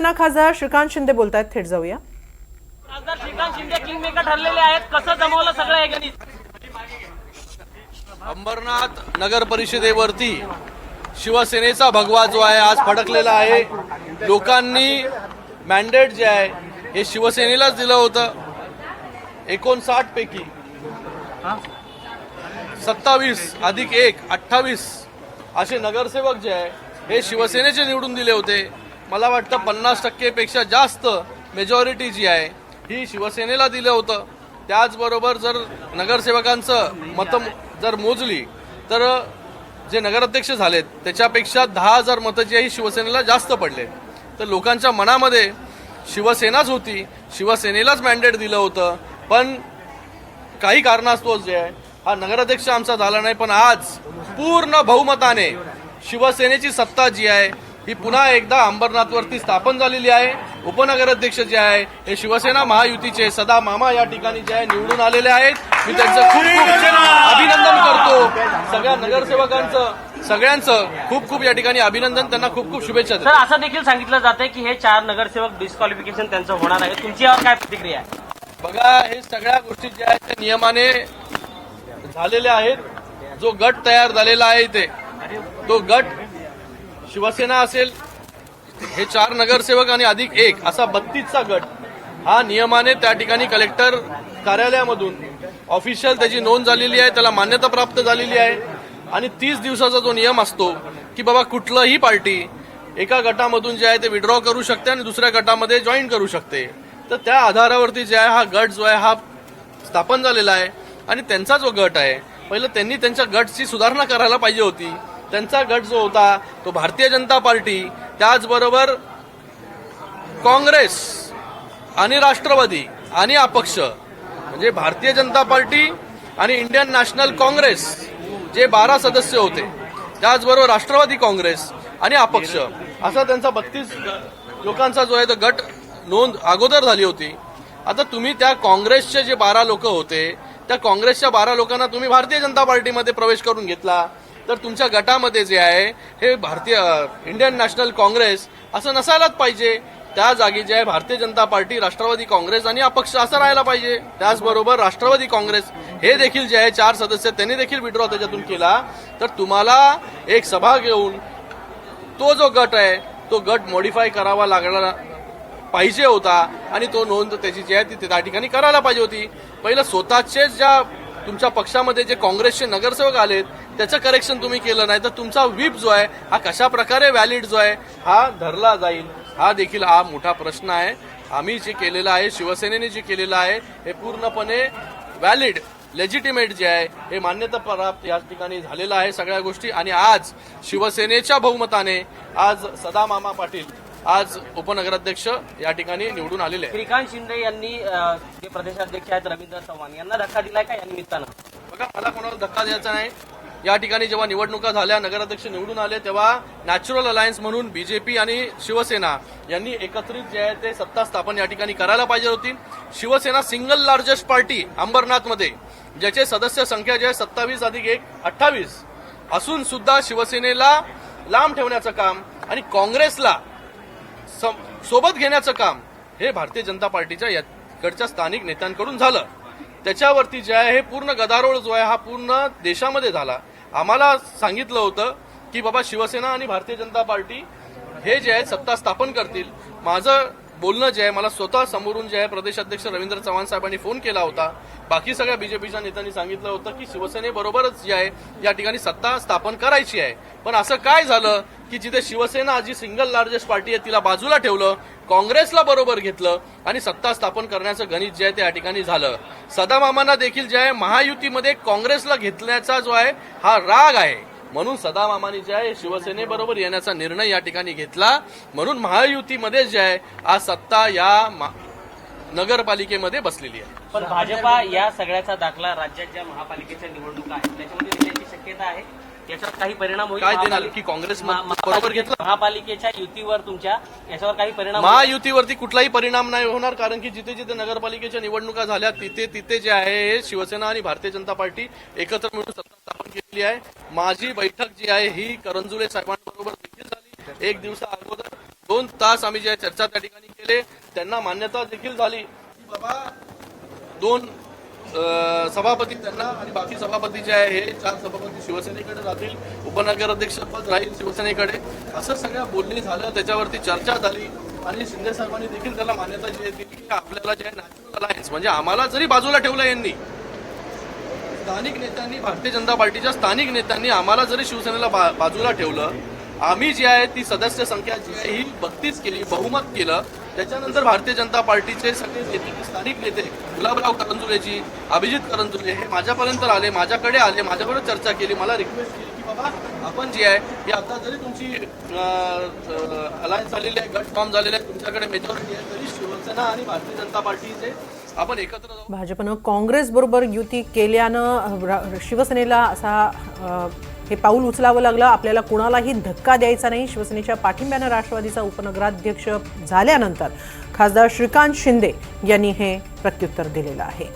खासदार श्रीकांत शिंदे बोलतायत, थेट जाऊया. खासदार श्रीकांत शिंदे किंगमेकर ठरलेले आहेत. कसं जमवलं सगळं हे गणित? अंबरनाथ नगर परिषदेवरती शिवसेनेचा भगवा जो आहे आज फडकलेला आहे. लोकांनी मॅन्डेट जे आहे हे शिवसेनेलाच दिलं होतं. 59 पैकी 27 अधिक 1 28 असे नगरसेवक जे आहे हे शिवसेनेचे निवडून दिले होते. मला वाटतं 50% पेक्षा जास्त मेजॉरिटी जी आहे ही शिवसेनेला दिलं होतं. त्याचबरोबर जर नगरसेवकांचं मतं जर मोजली तर जे नगराध्यक्ष झालेत त्याच्यापेक्षा 10,000 मतं जी आहे शिवसेनेला जास्त पडले. तर लोकांच्या मनामध्ये शिवसेनाच होती, शिवसेनेलाच मॅन्डेट दिलं होतं. पण काही कारणास्तव जे आहे हा नगराध्यक्ष आमचा झाला नाही. पण आज पूर्ण बहुमताने शिवसेनेची सत्ता जी आहे ही पुन्हा एकदा अंबरनाथवरती स्थापन झालेली आहे. उपनगराध्यक्ष जे आहे हे शिवसेना महायुतीचे सदा मामा या ठिकाणी जे आहे निवडून आलेले आहेत. मी त्यांचं खूप अभिनंदन करतो. सगळ्या नगरसेवकांचं सगळ्यांचं खूप या ठिकाणी अभिनंदन, त्यांना खूप शुभेच्छा देतो. सर, असं देखील सांगितलं जातंय की हे 4 नगरसेवक डिस्क्वालिफिकेशन त्यांचं होणार आहे. तुमची यावर काय प्रतिक्रिया आहे? बघा, हे सगळ्या गोष्टी ज्या आहेत त्या नियमाने झालेल्या आहेत. जो गट तयार झालेला आहे ते तो गट शिवसेना असेल, हे 4 नगरसेवक आणि अधिक 1 असा 32चा गट हा नियमाने त्या ठिकाणी कलेक्टर कार्यालयामधून ऑफिशियल त्याची नोंद झालेली आहे, त्याला मान्यता प्राप्त झालेली आहे. आणि 30 दिवसाचा जो नियम असतो की बाबा कुठलंही पार्टी एका गटामधून जे आहे ते विड्रॉ करू शकते आणि दुसऱ्या गटामध्ये जॉईन करू शकते. तर त्या आधारावरती जे आहे हा गट जो आहे हा स्थापन झालेला आहे. आणि त्यांचा जो गट आहे पहिलं त्यांनी त्यांच्या गटची सुधारणा करायला पाहिजे होती. त्यांचा गट जो होता तो भारतीय जनता पार्टी, त्याचबरोबर काँग्रेस आणि राष्ट्रवादी आणि अपक्ष म्हणजे भारतीय जनता पार्टी आणि इंडियन नॅशनल काँग्रेस जे 12 सदस्य होते, त्याचबरोबर राष्ट्रवादी काँग्रेस आणि अपक्ष असा त्यांचा 32 लोकांचा जो आहे तो गट नोंद अगोदर झाली होती. आता तुम्ही त्या काँग्रेसचे जे 12 लोक होते त्या काँग्रेसच्या 12 लोकांना तुम्ही भारतीय जनता पार्टीमध्ये प्रवेश करून घेतला. तर तुमच्या गटामध्ये जे आहे हे भारतीय इंडियन नॅशनल काँग्रेस असं नसायलाच पाहिजे. त्या जागी जे आहे भारतीय जनता पार्टी, राष्ट्रवादी काँग्रेस आणि अपक्ष असं राहायला पाहिजे. त्याचबरोबर राष्ट्रवादी काँग्रेस हे देखील जे आहे 4 सदस्य त्यांनी देखील विड्रॉ त्याच्यातून केला. तर तुम्हाला एक सभा घेऊन तो जो गट आहे तो गट मॉडिफाय करावा लागला पाहिजे होता आणि तो नोंद त्याची जी आहे ती त्या ठिकाणी करायला पाहिजे होती. पहिलं स्वतःचे ज्या तुमच्या पक्षामध्ये जे काँग्रेसचे नगरसेवक आलेत त्याचं करेक्शन तुम्ही केलं नाही तर तुमचा व्हीप जो आहे हा कशा प्रकारे व्हॅलिड जो आहे हा धरला जाईल, हा देखील हा मोठा प्रश्न आहे. आम्ही जे केलेलं आहे, शिवसेनेने जे केलेलं आहे हे पूर्णपणे व्हॅलिड, लेजिटिमेट जे आहे हे मान्यता प्राप्त या ठिकाणी झालेलं आहे सगळ्या गोष्टी. आणि आज शिवसेनेच्या बहुमताने आज सदा मामा पाटील आज उपनगराध्यक्ष या ठिकाणी निवडून आलेले आहेत. श्रीकांत शिंदे यांनी जे प्रदेशाध्यक्ष आहेत रवींद्र चव्हाण यांना धक्का दिलाय का या निमित्तानं? बघा, मला कोणाला धक्का द्यायचा नाही. या ठिकाणी जेव्हा निवडणुका झाल्या, नगराध्यक्ष निवडून आले, तेव्हा नॅचरल अलायन्स म्हणून बीजेपी आणि शिवसेना यांनी एकत्रित जे आहे ते सत्ता स्थापन या ठिकाणी करायला पाहिजे होती. शिवसेना सिंगल लार्जेस्ट पार्टी अंबरनाथमध्ये ज्याचे सदस्य संख्या जे आहे 27 अधिक 1 28 असून सुद्धा शिवसेनेला लांब ठेवण्याचं काम आणि काँग्रेसला सोबत घेण्याचं काम हे भारतीय जनता पार्टीच्या याकडच्या स्थानिक नेत्यांकडून झालं. त्याच्यावरती जे आहे हे पूर्ण गदारोळ जो आहे हा पूर्ण देशामध्ये झाला. आम्हाला सांगितलं होतं की बाबा शिवसेना आणि भारतीय जनता पार्टी हे जे आहे सत्ता स्थापन करतील. माझं बोलणं जे आहे मला स्वतः समोरून जे आहे प्रदेशाध्यक्ष रवींद्र चव्हाण साहेबांनी फोन केला होता. बाकी सगळ्या बीजेपीच्या नेत्यांनी सांगितलं होतं की शिवसेनेबरोबरच जे आहे या ठिकाणी सत्ता स्थापन करायची आहे. पण असं काय झालं की जिथे शिवसेना जी सिंगल लार्जेस्ट पार्टी आहे तिला बाजूला ठेवलं, काँग्रेसला बरोबर घेतलं आणि सत्ता स्थापन करण्याचं गणित जे आहे ते या ठिकाणी झालं. सदामामांना देखील जे आहे महायुतीमध्ये काँग्रेसला घेतल्याचा जो आहे हा राग आहे. म्हणून सदामामांनी जे आहे शिवसेनेबरोबर येण्याचा निर्णय या ठिकाणी घेतला. म्हणून महायुतीमध्ये जे आहे आज सत्ता या नगरपालिकेमध्ये बसलेली आहे. पण भाजपा या सगळ्याचा दाखला राज्यात ज्या महापालिकेच्या निवडणुका आहेत त्याच्यामध्ये देण्याची शक्यता आहे. याच्यावर काही परिणाम होईल? काय देणार की काँग्रेस बरोबर घेतलं? महापालिकेच्या युतीवर तुमच्या याच्यावर काही परिणाम? महायुतीवरती कुठलाही परिणाम नाही होणार, कारण की जिथे जिथे नगरपालिकेच्या निवडणुका झाल्या तिथे तिथे जे आहे शिवसेना आणि भारतीय जनता पार्टी एकत्र मिळून सत्ता स्थापन केलेली आहे. माझी बैठक जी आहे ही करंजुले साहेबांबरोबर देखील झाली. एक दिवसा अगोदर 2 तास आम्ही जे चर्चा त्या ठिकाणी केले, त्यांना मान्यता देखील झाली की बाबा 2 सभापती त्यांना आणि बाकी सभापती जे आहे हे 4 सभापती शिवसेनेकडे जातील, उपनगराध्यक्षपद राहील शिवसेनेकडे, असं सगळं बोलणी झालं. त्याच्यावरती चर्चा झाली आणि शिंदे साहेबांनी देखील त्याला मान्यता जी दिली की आपल्याला जे नॅशनल अलायन्स म्हणजे आम्हाला जरी बाजूला ठेवलं यांनी, स्थानिक नेत्यांनी, भारतीय जनता पार्टीच्या स्थानिक नेत्यांनी आम्हाला जरी शिवसेनेला बाजूला ठेवलं, आम्ही जी आहे ती सदस्य संख्या जी आहे ही 32 केली, बहुमत केलं. त्याच्यानंतर भारतीय जनता पार्टीचे सगळे नेते, स्थानिक नेते, गुलाबराव करंजुलेजी, अभिजित करंजुले हे माझ्यापर्यंत आले, माझ्याकडे आले, माझ्याबरोबर चर्चा केली, मला रिक्वेस्ट केली की बाबा आपण जी आहे ही आता जरी तुमची अलायन्स झालेली आहे, गट फॉर्म झालेले आहे, तुमच्याकडे मेजॉरिटी आहे, तरी शिवसेना आणि भारतीय जनता पार्टीचे आपण एकत्र जाऊ. भाजपनं काँग्रेस बरोबर युती केल्यानं शिवसेनेला असा हे पाऊल उचलावं लागलं. आपल्याला कुणालाही धक्का द्यायचा नाही. शिवसेनेच्या पाठिंब्यानं राष्ट्रवादीचा उपनगराध्यक्ष झाल्यानंतर खासदार श्रीकांत शिंदे यांनी हे प्रत्युत्तर दिलेलं आहे.